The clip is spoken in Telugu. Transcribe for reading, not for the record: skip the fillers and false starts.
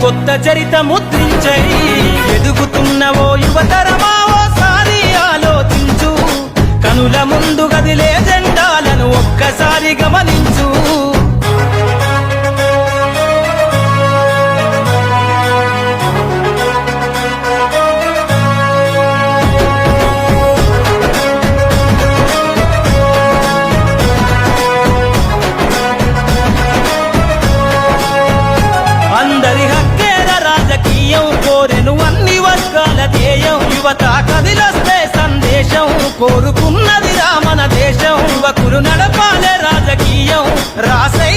కొత్త చరిత ముద్రించై ఎదుగుతున్న ఓ యువతరమా ఓసారి ఆలోచించు కనుల ముందు గదిలే జెండాలను ఒక్కసారి గమనించు అందరి హక్కేల రాజకీయం కోరెను అన్ని వర్గాల ధ్యేయం యువత కదిలొస్తే సందేశం కోరుకున్నది మన దేశం యువకులు నడపాలే రాజకీయం రాసే